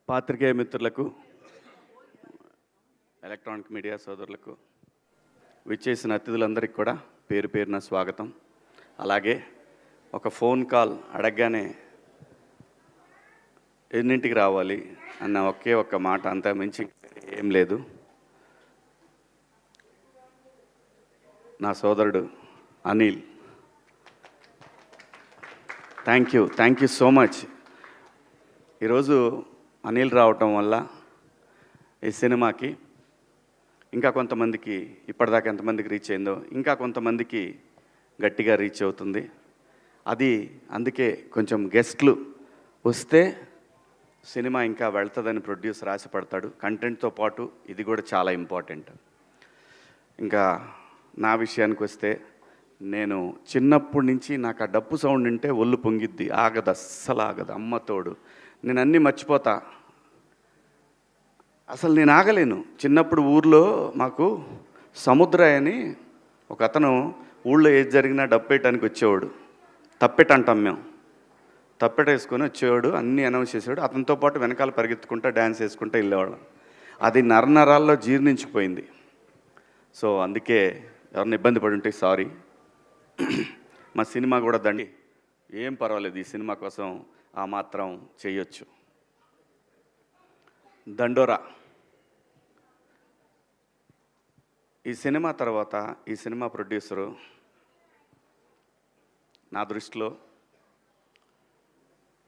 పాత్రికేయ మిత్రులకు, electronic media సోదరులకు, విచ్చేసిన అతిథులందరికీ కూడా పేరు పేరున స్వాగతం. అలాగే ఒక ఫోన్ కాల్ అడగగానే ఎన్నింటికి రావాలి అన్న ఒకే ఒక్క మాట, అంతా మించి ఏం లేదు. నా సోదరుడు Anil, thank you so much. ఈరోజు అనిల్ రావటం వల్ల ఈ సినిమాకి ఇంకా కొంతమందికి, ఇప్పటిదాకా ఎంతమందికి రీచ్ అయిందో ఇంకా కొంతమందికి గట్టిగా రీచ్ అవుతుంది. అది అందుకే కొంచెం గెస్ట్లు వస్తే సినిమా ఇంకా వెళ్తుందని ప్రొడ్యూసర్ ఆశపడతాడు. కంటెంట్తో పాటు ఇది కూడా చాలా ఇంపార్టెంట్. ఇంకా నా విషయానికి వస్తే, నేను చిన్నప్పటి నుంచి నాకు ఆ డప్పు సౌండ్ వింటే ఒళ్ళు పొంగిద్ది, ఆగదు, అస్సలు ఆగదు. అమ్మతోడు నేను అన్నీ మర్చిపోతా, అసలు నేను ఆగలేను. చిన్నప్పుడు ఊర్లో మాకు సముద్రయ్య అని ఒక అతను ఊళ్ళో ఏది జరిగినా డప్పేయటానికి వచ్చేవాడు. తప్పెట అంటాం మేము, తప్పెట వేసుకొని వచ్చేవాడు, అన్నీ అనౌన్స్ చేసేవాడు. అతనితో పాటు వెనకాల పరిగెత్తుకుంటా డ్యాన్స్ వేసుకుంటూ వెళ్ళేవాళ్ళం. అది నరనరాల్లో జీర్ణించిపోయింది. సో అందుకే ఎవరిని ఇబ్బంది పడి ఉంటే సారీ. మా సినిమా కూడా దండి, ఏం పర్వాలేదు, ఈ సినిమా కోసం ఆ మాత్రం చేయొచ్చు. దండోరా ఈ సినిమా తర్వాత ఈ సినిమా ప్రొడ్యూసరు నా దృష్టిలో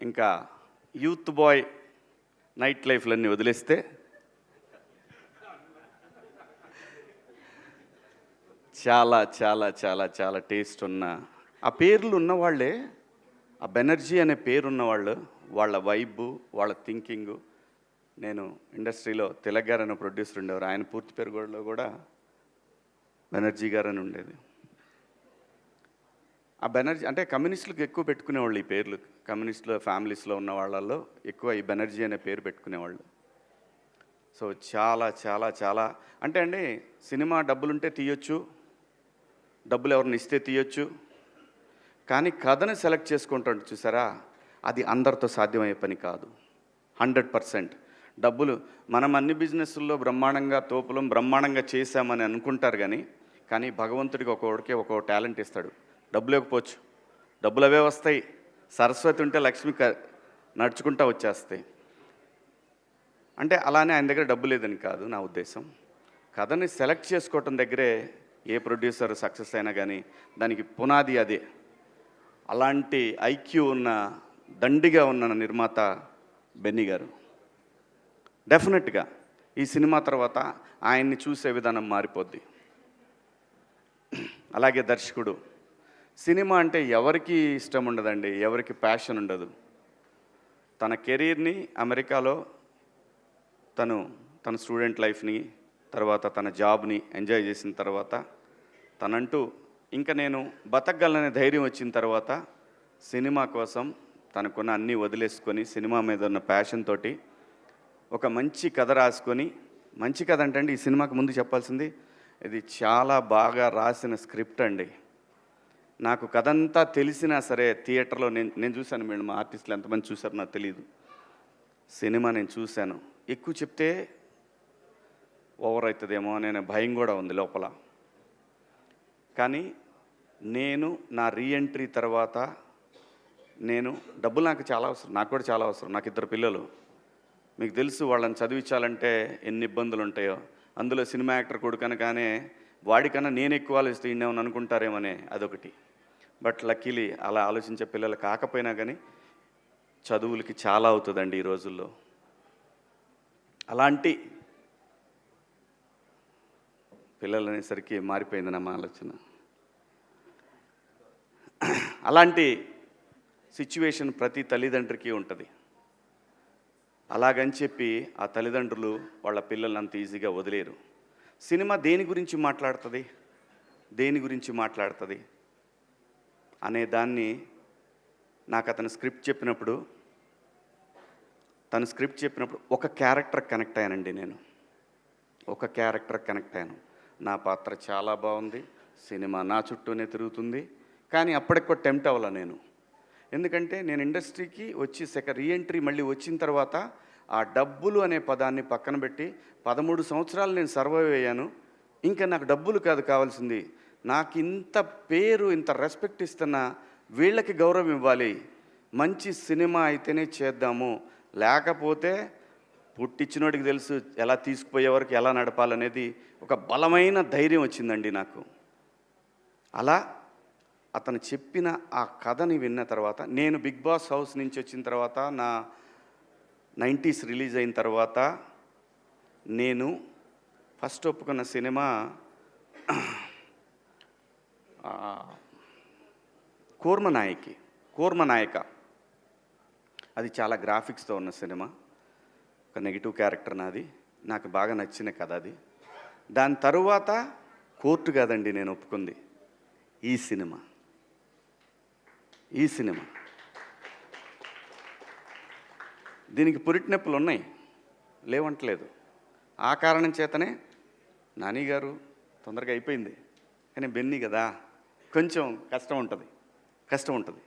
ఇంకా యూత్ బాయ్ నైట్ లైఫ్లన్నీ వదిలేస్తే చాలా చాలా చాలా చాలా టేస్ట్ ఉన్న, ఆ పేర్లు ఉన్నవాళ్ళే, ఆ బెనర్జీ అనే పేరు ఉన్నవాళ్ళు, వాళ్ళ వైబు, వాళ్ళ థింకింగు. నేను ఇండస్ట్రీలో తిలక్ గారు అనే ప్రొడ్యూసర్ ఉండేవారు, ఆయన పూర్తి పేరులో కూడా బెనర్జీ గారు అని ఉండేది. ఆ బెనర్జీ అంటే కమ్యూనిస్టులకు ఎక్కువ పెట్టుకునేవాళ్ళు ఈ పేర్లు. కమ్యూనిస్టుల ఫ్యామిలీస్లో ఉన్న వాళ్ళల్లో ఎక్కువ ఈ బెనర్జీ అనే పేరు పెట్టుకునేవాళ్ళు. సో చాలా చాలా చాలా అంటే అండి, సినిమా డబ్బులుంటే తీయొచ్చు, డబ్బులు ఎవరిని ఇస్తే తీయొచ్చు, కానీ కథను సెలెక్ట్ చేసుకుంటాడు చూసారా, అది అందరితో సాధ్యమయ్యే పని కాదు. 100% డబ్బులు మనం అన్ని బిజినెస్ల్లో బ్రహ్మాండంగా తోపులం బ్రహ్మాండంగా చేశామని అనుకుంటారు, కానీ భగవంతుడికి ఒక్కొక్కడికి ఒక్కో టాలెంట్ ఇస్తాడు. డబ్బులు లేకపోవచ్చు, డబ్బులు అవే వస్తాయి. సరస్వతి ఉంటే లక్ష్మి నడుచుకుంటూ వచ్చేస్తాయి. అంటే అలానే ఆయన దగ్గర డబ్బు లేదని కాదు నా ఉద్దేశం. కథని సెలెక్ట్ చేసుకోవటం దగ్గరే ఏ ప్రొడ్యూసర్ సక్సెస్ అయినా కానీ దానికి పునాది అదే. అలాంటి ఐక్యూ ఉన్న, దండిగా ఉన్న నిర్మాత బెన్నీ గారు. డెఫినెట్గా ఈ సినిమా తర్వాత ఆయన్ని చూసే విధానం మారిపోద్ది. అలాగే దర్శకుడు, సినిమా అంటే ఎవరికి ఇష్టం ఉండదండి, ఎవరికి ప్యాషన్ ఉండదు. తన కెరీర్ని అమెరికాలో తన స్టూడెంట్ లైఫ్ని, తర్వాత తన జాబ్ని ఎంజాయ్ చేసిన తర్వాత, తనంటూ ఇంకా నేను బతకగలననే ధైర్యం వచ్చిన తర్వాత సినిమా కోసం తనకున్న అన్నీ వదిలేసుకొని సినిమా మీద ఉన్న ప్యాషన్ తోటి ఒక మంచి కథ రాసుకొని, మంచి కథ అంటే అండి, ఈ సినిమాకి ముందు చెప్పాల్సింది, ఇది చాలా బాగా రాసిన స్క్రిప్ట్ అండి. నాకు కథ అంతా తెలిసినా సరే థియేటర్లో నేను చూశాను. మీరు మా ఆర్టిస్టులు ఎంతమంది చూశారో నాకు తెలియదు. సినిమా నేను చూశాను. ఎక్కువ చెప్తే ఓవర్ అవుతుందేమో అనే భయం కూడా ఉంది లోపల. కానీ నేను నా రీఎంట్రీ తర్వాత డబ్బులు నాకు చాలా అవసరం, నాకు కూడా చాలా అవసరం. నాకు 2 పిల్లలు, మీకు తెలుసు, వాళ్ళని చదివించాలంటే ఎన్ని ఇబ్బందులు ఉంటాయో. అందులో సినిమా యాక్టర్ కొడుకనగానే వాడికన్నా నేను ఎక్కువ ఆలోచిస్తే ఈయనేమని అనుకుంటారేమనే అదొకటి. బట్ లక్కీలీ అలా ఆలోచించే పిల్లలు కాకపోయినా కానీ చదువులకి చాలా అవుతుందండి ఈ రోజుల్లో. అలాంటి పిల్లలు అనేసరికి మారిపోయింది నా ఆలోచన. అలాంటి సిచ్యువేషన్ ప్రతి తల్లిదండ్రికి ఉంటుంది. అలాగని చెప్పి ఆ తల్లిదండ్రులు వాళ్ళ పిల్లల్ని అంత ఈజీగా వదిలేరు. సినిమా దేని గురించి మాట్లాడుతుంది అనే దాన్ని నాకు అతను స్క్రిప్ట్ చెప్పినప్పుడు ఒక క్యారెక్టర్ కనెక్ట్ అయ్యానండి. నేను ఒక క్యారెక్టర్ కనెక్ట్ అయ్యాను. నా పాత్ర చాలా బాగుంది, సినిమా నా చుట్టూనే తిరుగుతుంది, కానీ అప్పటికి కూడా టెంప్ట్ అవ్వాల నేను. ఎందుకంటే నేను ఇండస్ట్రీకి వచ్చి రీఎంట్రీ మళ్ళీ వచ్చిన తర్వాత ఆ డబ్బులు అనే పదాన్ని పక్కన పెట్టి 13 సంవత్సరాలు నేను సర్వైవ్ అయ్యాను. ఇంకా నాకు డబ్బులు కాదు కావాల్సింది, నాకు ఇంత పేరు ఇంత రెస్పెక్ట్ ఇస్తున్న వీళ్ళకి గౌరవం ఇవ్వాలి, మంచి సినిమా అయితేనే చేద్దాము, లేకపోతే పుట్టించినోడికి తెలుసు ఎలా తీసుకుపోయే వరకు ఎలా నడపాలనేది ఒక బలమైన ధైర్యం వచ్చిందండి నాకు. అలా అతను చెప్పిన ఆ కథని విన్న తర్వాత, నేను బిగ్ బాస్ హౌస్ నుంచి వచ్చిన తర్వాత, నా 90s రిలీజ్ అయిన తర్వాత నేను ఫస్ట్ ఒప్పుకున్న సినిమా కూర్మనాయక. అది చాలా గ్రాఫిక్స్తో ఉన్న సినిమా, ఒక నెగిటివ్ క్యారెక్టర్ నాది, నాకు బాగా నచ్చిన కథ అది. దాని తరువాత కోర్టు కాదండి నేను ఒప్పుకుంది, ఈ సినిమా. దీనికి పురిటినొప్పులు ఉన్నాయి, లేవంటలేదు. ఆ కారణం చేతనే నాని గారు తొందరగా అయిపోయింది, కానీ బెన్నీ కదా కొంచెం కష్టం ఉంటుంది,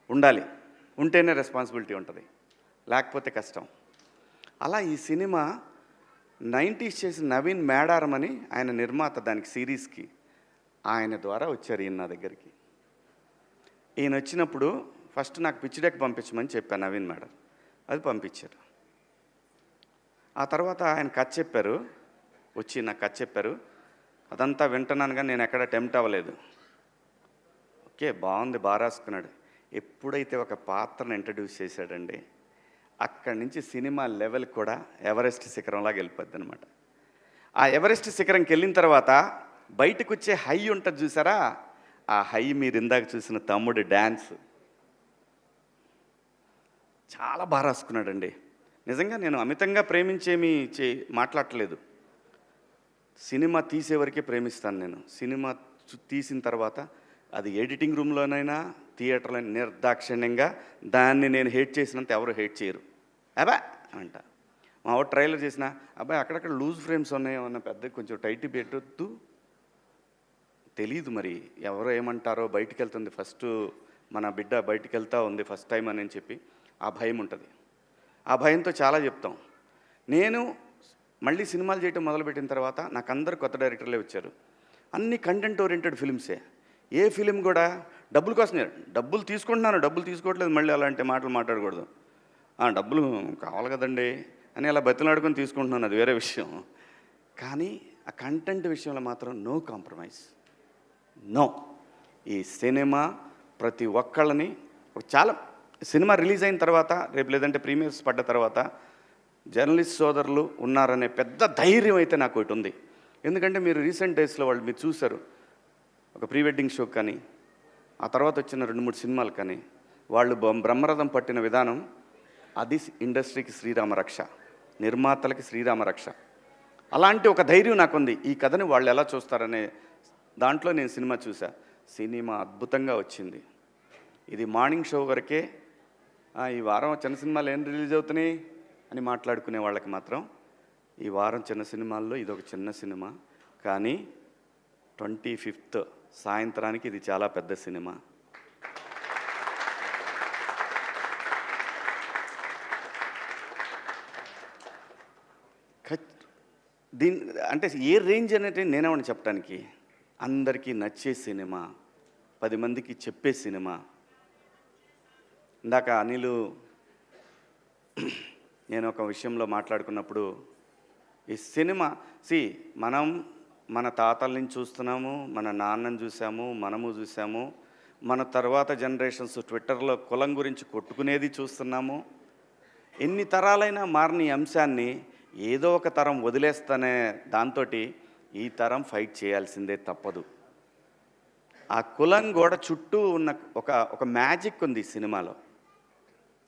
ఉండాలి, ఉంటేనే రెస్పాన్సిబిలిటీ ఉంటుంది, లేకపోతే కష్టం. అలా ఈ సినిమా 90s చేసిన నవీన్ మేడారం అని ఆయన నిర్మాత, దానికి సిరీస్కి ఆయన ద్వారా వచ్చారు ఈయన నా దగ్గరికి. ఈయన వచ్చినప్పుడు ఫస్ట్ నాకు పిచ్ డెక్ పంపించమని చెప్పాను నవీన్ మేడం, అది పంపించారు. ఆ తర్వాత ఆయన కథ చెప్పారు, వచ్చి నాకు కథ చెప్పారు. అదంతా వింటున్నాను కానీ నేను ఎక్కడ టెంప్ట్ అవ్వలేదు. ఓకే బాగుంది, బాగా రాసుకున్నాడు. ఎప్పుడైతే ఒక పాత్రను ఇంట్రడ్యూస్ చేశాడండి, అక్కడి నుంచి సినిమా లెవెల్ కూడా ఎవరెస్ట్ శిఖరంలాగా వెళ్ళిపోద్ది అనమాట. ఆ ఎవరెస్ట్ శిఖరంకి వెళ్ళిన తర్వాత బయటకు వచ్చే హై ఉంటుంది చూసారా, ఆ హై మీరు ఇందాక చూసిన తమ్ముడి డ్యాన్స్ చాలా బాగా రాసుకున్నాడండి. నిజంగా నేను అమితంగా ప్రేమించేమీ మాట్లాడట్లేదు. సినిమా తీసేవరకే ప్రేమిస్తాను నేను. సినిమా తీసిన తర్వాత అది ఎడిటింగ్ రూమ్లోనైనా థియేటర్లో నిర్దాక్షిణ్యంగా దాన్ని నేను హేట్ చేసినంత ఎవరు హేట్ చేయరు. అబ్బా అంట. మా వాడు ట్రైలర్ చేసిన అబ్బాయి అక్కడక్కడ లూజ్ ఫ్రేమ్స్ ఉన్నాయో అన్న, పెద్ద కొంచెం టైట్ పెట్టొద్దు, తెలీదు మరి ఎవరో ఏమంటారో, బయటికి వెళ్తుంది ఫస్ట్ మన బిడ్డ బయటికి వెళ్తూ ఉంది ఫస్ట్ టైం అని చెప్పి ఆ భయం ఉంటుంది. ఆ భయంతో చాలా చెప్తాం. నేను మళ్ళీ సినిమాలు చేయటం మొదలుపెట్టిన తర్వాత నాకు అందరు కొత్త డైరెక్టర్లే వచ్చారు. అన్ని కంటెంట్ ఓరియంటెడ్ ఫిల్మ్సే. ఏ ఫిలిం కూడా డబ్బుల కోసమే, డబ్బులు తీసుకుంటున్నాను, డబ్బులు తీసుకోవట్లేదు, మళ్ళీ అలాంటి మాటలు మాట్లాడకూడదు. డబ్బులు కావాలి కదండి అని అలా బతిలాడుకొని తీసుకుంటున్నాను, అది వేరే విషయం. కానీ ఆ కంటెంట్ విషయంలో మాత్రం నో కాంప్రమైజ్, నో. ఈ సినిమా ప్రతి ఒక్కళ్ళని, చాలా సినిమా రిలీజ్ అయిన తర్వాత, రేపు లేదంటే ప్రీమియర్స్ పడ్డ తర్వాత జర్నలిస్ట్ సోదరులు ఉన్నారనే పెద్ద ధైర్యం అయితే నాకు ఒకటి ఉంది. ఎందుకంటే మీరు రీసెంట్ డేస్లో వాళ్ళు మీరు చూశారు, ఒక ప్రీ వెడ్డింగ్ షో కానీ ఆ తర్వాత వచ్చిన 2-3 సినిమాలు కానీ వాళ్ళు బ్రహ్మరథం పట్టిన విధానం, అది ఇండస్ట్రీకి శ్రీరామరక్ష, నిర్మాతలకి శ్రీరామరక్ష. అలాంటి ఒక ధైర్యం నాకుంది. ఈ కథని వాళ్ళు ఎలా చూస్తారనే దాంట్లో నేను సినిమా చూసా. సినిమా అద్భుతంగా వచ్చింది. ఇది మార్నింగ్ షో వరకే, ఈ వారం చిన్న సినిమాలు ఏం రిలీజ్ అవుతున్నాయి అని మాట్లాడుకునే వాళ్ళకి మాత్రం ఈ వారం చిన్న సినిమాల్లో ఇదొక చిన్న సినిమా. కానీ 25th సాయంత్రానికి ఇది చాలా పెద్ద సినిమా. అంటే ఏ రేంజ్ అనేది నేనేమని చెప్పడానికి, అందరికీ నచ్చే సినిమా, 10 మందికి చెప్పే సినిమా. ఇందాక అనిలు నేను ఒక విషయంలో మాట్లాడుకున్నప్పుడు, ఈ సినిమా మనం మన తాతల నుంచి చూస్తున్నాము, మన నాన్నని చూసాము, మనము చూసాము, మన తర్వాత జనరేషన్స్ ట్విట్టర్లో కులం గురించి కొట్టుకునేది చూస్తున్నాము. ఎన్ని తరాలైనా మారిన ఈ అంశాన్ని ఏదో ఒక తరం వదిలేస్తానే దాంతో ఈ తరం ఫైట్ చేయాల్సిందే, తప్పదు. ఆ కులం గోడ చుట్టూ ఉన్న ఒక మ్యాజిక్ ఉంది ఈ సినిమాలో.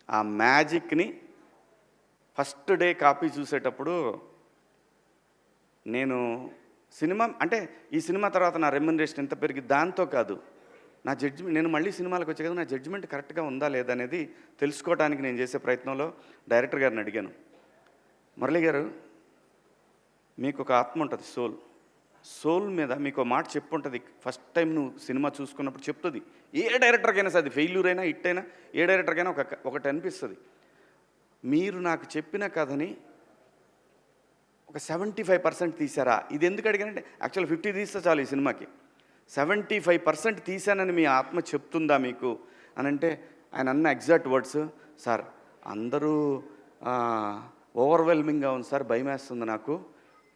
ఆ మ్యాజిక్ని ఫస్ట్ డే కాపీ చూసేటప్పుడు నేను సినిమా అంటే ఈ సినిమా తర్వాత నా రెమ్యునరేషన్ ఎంత పెరిగి దాంతో కాదు, నా జడ్జిమెంట్, నేను మళ్ళీ సినిమాలకు వచ్చే కదా, నా జడ్జిమెంట్ కరెక్ట్గా ఉందా లేదా అనేది తెలుసుకోవడానికి నేను చేసే ప్రయత్నంలో డైరెక్టర్ గారిని అడిగాను. మురళి గారు, మీకు ఒక ఆత్మ ఉంటుంది, సోల్ మీద మీకు ఒక మాట చెప్పుంటుంది. ఫస్ట్ టైం నువ్వు సినిమా చూసుకున్నప్పుడు చెప్తుంది. ఏ డైరెక్టర్కైనా సరే, అది ఫెయిల్యూర్ అయినా హిట్ అయినా ఏ డైరెక్టర్కైనా ఒకటి అనిపిస్తుంది. మీరు నాకు చెప్పిన కథని ఒక 75% తీశారా? ఇది ఎందుకు అడిగానంటే యాక్చువల్ 50 తీస్తే చాలు ఈ సినిమాకి. 75% తీశానని మీ ఆత్మ చెప్తుందా మీకు అని అంటే ఆయన అన్న ఎగ్జాక్ట్ వర్డ్స్, సార్ అందరూ ఓవర్వెల్మింగ్గా ఉంది సార్, భయం వేస్తుంది నాకు,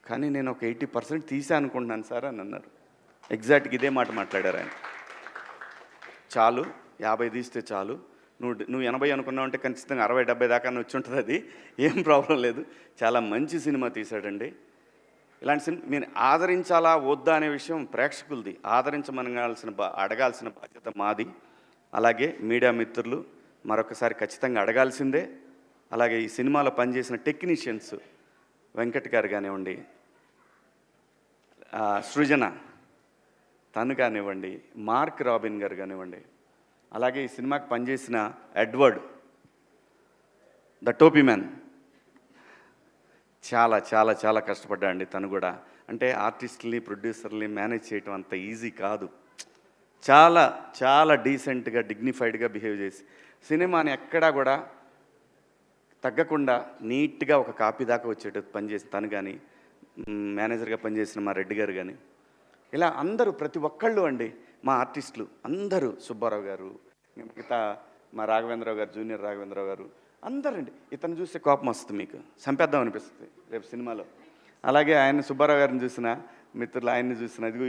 కానీ నేను ఒక 80% తీసా అనుకుంటున్నాను సార్ అని అన్నారు. ఎగ్జాక్ట్గా ఇదే మాట మాట్లాడారు ఆయన. చాలు 50 తీస్తే చాలు, నువ్వు 80 అనుకున్నావు అంటే ఖచ్చితంగా 60-70 దాకా వచ్చి ఉంటుంది, అది ఏం ప్రాబ్లం లేదు. చాలా మంచి సినిమా తీశాడండి. ఇలాంటి సినిమా మీరు ఆదరించాలా వద్దా అనే విషయం ప్రేక్షకులది. అడగాల్సిన బాధ్యత మాది. అలాగే మీడియా మిత్రులు మరొకసారి ఖచ్చితంగా అడగాల్సిందే. అలాగే ఈ సినిమాలో పనిచేసిన టెక్నీషియన్స్ వెంకట్ గారు కానివ్వండి, సృజన తను కానివ్వండి, మార్క్ రాబిన్ గారు కానివ్వండి, అలాగే ఈ సినిమాకి పనిచేసిన ఎడ్వర్డ్ ద టోపీ మ్యాన్ చాలా చాలా చాలా కష్టపడ్డా అండి. తను కూడా అంటే ఆర్టిస్టుల్ని ప్రొడ్యూసర్ని మేనేజ్ చేయటం అంత ఈజీ కాదు. చాలా చాలా డీసెంట్గా డిగ్నిఫైడ్గా బిహేవ్ చేసి సినిమాని ఎక్కడా కూడా తగ్గకుండా నీట్గా ఒక కాపీ దాకా వచ్చేటట్టు పనిచేసి తను కానీ, మేనేజర్గా పనిచేసిన మా రెడ్డి గారు కానీ, ఇలా అందరూ ప్రతి ఒక్కళ్ళు అండి మా ఆర్టిస్టులు అందరూ, సుబ్బారావు గారు, మిగతా మా రాఘవేంద్రరావు గారు, జూనియర్ రాఘవేంద్రరావు గారు, అందరండి. ఇతను చూస్తే కోపం వస్తుంది, మీకు చంపేద్దాం అనిపిస్తుంది రేపు సినిమాలో. అలాగే ఆయన సుబ్బారావు గారిని చూసిన మిత్రులు, ఆయన్ని చూసిన, ఇదిగో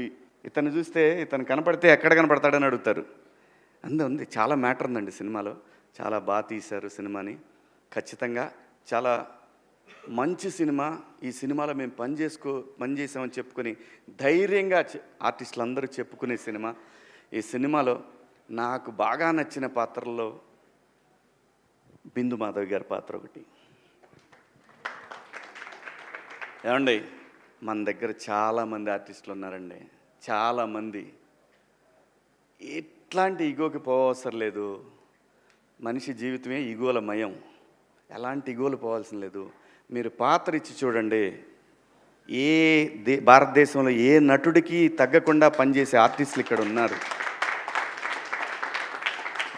ఇతను చూస్తే ఇతను కనపడితే ఎక్కడ కనపడతాడని అడుగుతారు. ఉంది చాలా మ్యాటర్ ఉందండి సినిమాలో. చాలా బాగా తీశారు సినిమాని. ఖచ్చితంగా చాలా మంచి సినిమా. ఈ సినిమాలో మేము పనిచేసామని చెప్పుకొని ధైర్యంగా ఆర్టిస్టులు అందరూ చెప్పుకునే సినిమా. ఈ సినిమాలో నాకు బాగా నచ్చిన పాత్రల్లో బిందు మాధవి గారి పాత్ర ఒకటి. ఏమండి, మన దగ్గర చాలామంది ఆర్టిస్టులు ఉన్నారండి, చాలామంది. ఎట్లాంటి ఈగోకి పోవసరం లేదు. మనిషి జీవితమే ఈగోల మయం. ఎలాంటి ఈగోలు పోవాల్సిన లేదు. మీరు పాత్ర ఇచ్చి చూడండి, భారతదేశంలో ఏ నటుడికి తగ్గకుండా పనిచేసే ఆర్టిస్టులు ఇక్కడ ఉన్నారు.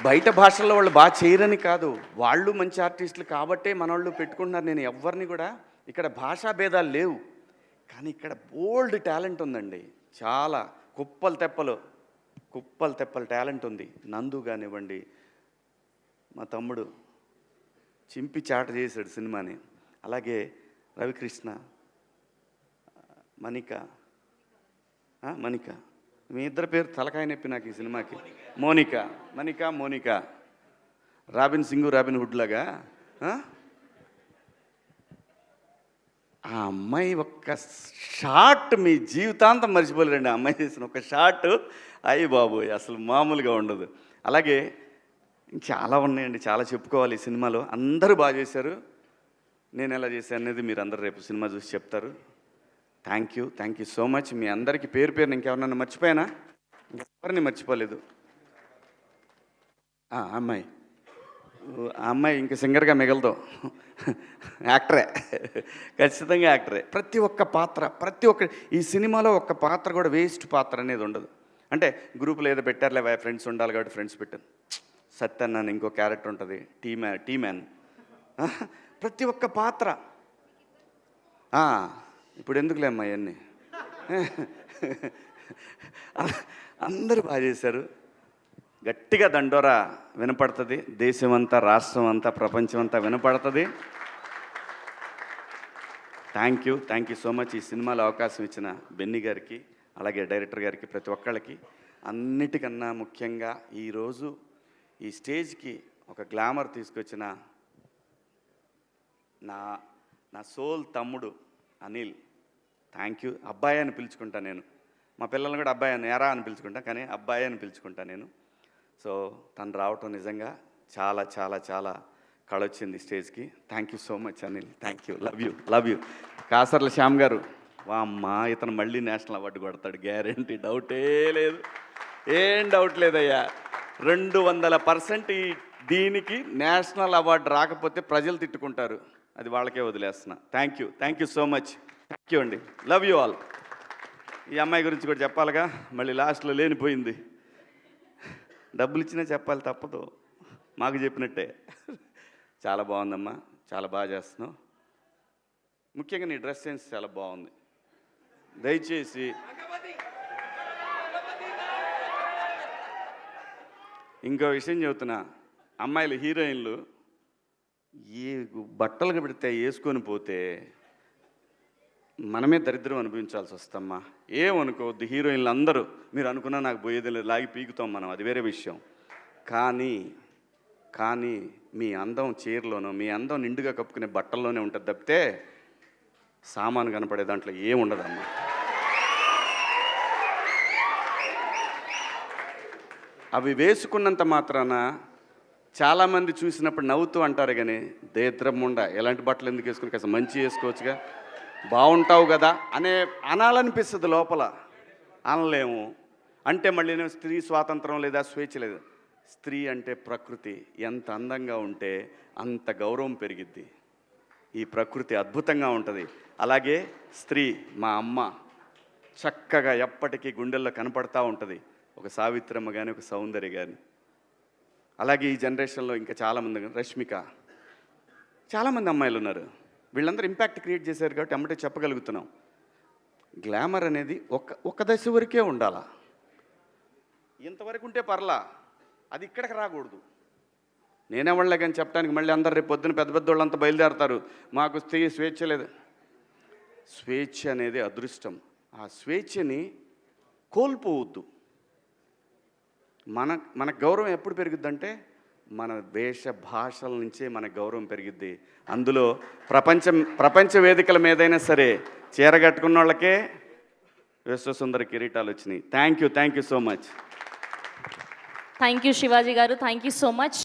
బయట భాషల్లో వాళ్ళు బాగా చేయరని కాదు, వాళ్ళు మంచి ఆర్టిస్టులు కాబట్టే మన వాళ్ళు పెట్టుకుంటున్నారు. నేను ఎవరిని కూడా, ఇక్కడ భాషా భేదాలు లేవు, కానీ ఇక్కడ బోల్డ్ టాలెంట్ ఉందండి. చాలా కుప్పలు తెప్పలు టాలెంట్ ఉంది. నందు కానివ్వండి, మా తమ్ముడు చింపి చాట చేశాడు సినిమాని. అలాగే రవికృష్ణ, మణిక, మీ ఇద్దరు పేరు తలకాయ నొప్పి నాకు ఈ సినిమాకి. Monica, Robin Singh, Robin Hood లాగా. ఆ అమ్మాయి ఒక్క షాట్ మీ జీవితాంతం మర్చిపోలేరండి. ఆ అమ్మాయి చేసిన ఒక షాట్, అయ్యి బాబోయ్, అసలు మామూలుగా ఉండదు. అలాగే చాలా ఉన్నాయండి, చాలా చెప్పుకోవాలి ఈ సినిమాలో. అందరూ బాగా చేశారు. నేను ఎలా చేశాను అనేది మీరు అందరూ రేపు సినిమా చూసి చెప్తారు. Thank you so much. మీ అందరికీ పేరు ఇంకెవరన్నా మర్చిపోయానా? ఇంకెవరిని మర్చిపోలేదు. ఆ అమ్మాయి ఇంకా సింగర్గా మిగలదు, యాక్టరే, ఖచ్చితంగా యాక్టరే. ప్రతి ఒక్క ఈ సినిమాలో ఒక్క పాత్ర కూడా వేస్ట్ పాత్ర అనేది ఉండదు. అంటే గ్రూపులో ఏదో పెట్టారులే, ఫ్రెండ్స్ ఉండాలి కాబట్టి ఫ్రెండ్స్ పెట్టాను. సత్యన్న ఇంకో క్యారెక్టర్ ఉంటుంది, టీ మ్యాన్. ప్రతి ఒక్క పాత్ర. ఇప్పుడు ఎందుకులే అమ్మా ఇవన్నీ. అందరూ బాగా చేశారు. గట్టిగా దండోరా వినపడుతుంది, దేశమంతా, రాష్ట్రం అంతా, ప్రపంచం అంతా వినపడుతుంది. Thank you so much. ఈ సినిమాలో అవకాశం ఇచ్చిన బెన్నీ గారికి, అలాగే డైరెక్టర్ గారికి, ప్రతి ఒక్కళ్ళకి. అన్నిటికన్నా ముఖ్యంగా ఈరోజు ఈ స్టేజ్కి ఒక గ్లామర్ తీసుకొచ్చిన నా సోల్ తమ్ముడు అనిల్, థ్యాంక్ యూ. అబ్బాయి అని పిలుచుకుంటా నేను. మా పిల్లల్ని కూడా అబ్బాయి అని, ఎరా అని పిలుచుకుంటా, కానీ అబ్బాయి అని పిలుచుకుంటా నేను. సో తను రావటం నిజంగా చాలా చాలా చాలా కళొచ్చింది స్టేజ్కి. Thank you so much Anil. Thank you. Love you. Kasarla Shyam గారు, వామ్మా, ఇతను మళ్ళీ నేషనల్ అవార్డు కొడతాడు, గ్యారంటీ, డౌటే లేదు, ఏం డౌట్ లేదయ్యా. 200% దీనికి నేషనల్ అవార్డు రాకపోతే ప్రజలు తిట్టుకుంటారు, అది వాళ్ళకే వదిలేస్తున్నా. Thank you so much. Thank you అండి. Love you all. ఈ అమ్మాయి గురించి కూడా చెప్పాలిగా, మళ్ళీ లాస్ట్లో లేనిపోయింది. డబ్బులు ఇచ్చినా చెప్పాలి, తప్పదు, మాకు చెప్పినట్టే. చాలా బాగుందమ్మా. చాలా బాగా చేస్తున్నావు. ముఖ్యంగా నీ డ్రెస్ సెన్స్ చాలా బాగుంది. దయచేసి ఇంకో విషయం చెబుతున్నా, అమ్మాయిలు హీరోయిన్లు ఏ బట్టలు పెడితే వేసుకొని పోతే మనమే దరిద్రం అనుభవించాల్సి వస్తమ్మా. ఏమనుకోవద్దు, హీరోయిన్లు అందరూ మీరు అనుకున్నా నాకు పోయేది లేదు, లాగి పీకుతాం మనం, అది వేరే విషయం. కానీ మీ అందం చీరలోనో, మీ అందం నిండుగా కప్పుకునే బట్టల్లోనే ఉంటుంది తప్పితే సామాను కనపడే దాంట్లో ఏముండదమ్మా. అవి వేసుకున్నంత మాత్రాన చాలామంది చూసినప్పుడు నవ్వుతూ అంటారు, కానీ దేద్రముండ ఎలాంటి బట్టలు ఎందుకు వేసుకుని కాస్త మంచి వేసుకోవచ్చుగా, బాగుంటావు కదా అనాలనిపిస్తుంది లోపల. అనలేము. అంటే మళ్ళీ స్త్రీ స్వాతంత్రం లేదా, స్వేచ్ఛ లేదు. స్త్రీ అంటే ప్రకృతి, ఎంత అందంగా ఉంటే అంత గౌరవం పెరిగిద్ది. ఈ ప్రకృతి అద్భుతంగా ఉంటుంది. అలాగే స్త్రీ మా అమ్మ చక్కగా ఎప్పటికీ గుండెల్లో కనపడతా ఉంటుంది, ఒక సావిత్రమ్మ కానీ, ఒక సౌందర్య కానీ. అలాగే ఈ జనరేషన్లో ఇంకా చాలామంది, రష్మిక, చాలామంది అమ్మాయిలు ఉన్నారు. వీళ్ళందరూ ఇంపాక్ట్ క్రియేట్ చేశారు కాబట్టి అమ్మటే చెప్పగలుగుతున్నాం. గ్లామర్ అనేది ఒక దశ వరకే ఉండాలా, ఇంతవరకు ఉంటే పర్లా, అది ఇక్కడికి రాకూడదు. నేనేవాళ్ళే కానీ చెప్పడానికి మళ్ళీ అందరు రేపు పొద్దున పెద్ద పెద్ద వాళ్ళంతా బయలుదేరతారు, మాకు స్త్రీ స్వేచ్ఛ లేదు. స్వేచ్ఛ అనేది అదృష్టం. ఆ స్వేచ్ఛని కోల్పోవద్దు. మన గౌరవం ఎప్పుడు పెరుగుద్దంటే మన వేష భాషల నుంచే మన గౌరవం పెరిగిద్ది. అందులో ప్రపంచ వేదికల మీదైనా సరే చీరగట్టుకున్న వాళ్ళకే విశ్వసుందర కిరీటాలు వచ్చినాయి. Thank you so much. Thank you Shivaji గారు, థ్యాంక్ యూ సో మచ్.